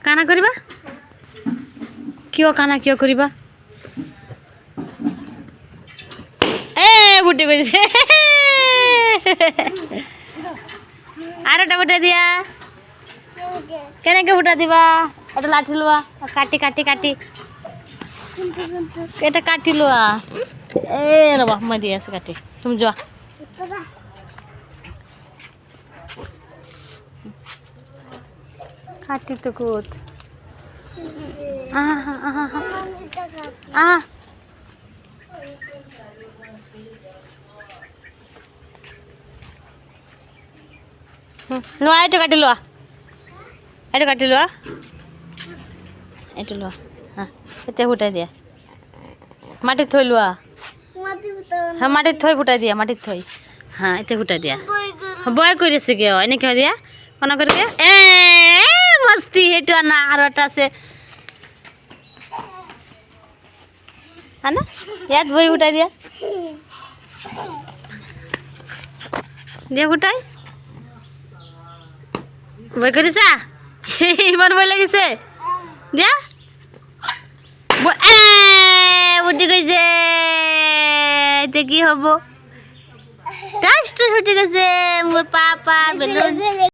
কানা করিবা কিয় কানা কিয় করিবা এ বুটে কইছে আরেকটা বুটে দিয়া কেনেকে বুটা দিবা এটা লাঠি লোয়া কাটি কাটি কাটি এটা কাটি লোয়া এ রবা মই দিয়ে আছে কাটি তুমি যোৱা কাটি তো কুত আহা আহা আহা লোৱা এইটো কাটি লোৱা এইটো কাটি লোৱা এইটো লোৱা হ্যাঁ এতিয়া ফুটাই দিয়া মাটিত থৈ লোৱা হ্যাঁ মাটিত থৈ ফুটাই দিয়া মাটিত থৈ হ্যাঁ এতিয়া ফুটাই দিয়া বয় কৰিছে কিয় এনেকৈ দিয়া কোন কৰি এ মস্তি সেইটো আনা আৰু এটা আছে আনা ইয়াত বই ফুটাই দিয়া দিয়া ফুটাই বই কৰিছা ইমান ভয় লাগিছে দিয়া উঠি গৈছে এতিয়া কি হ'ব টাইমটো উঠি গৈছে মোৰ পাপা বেলুন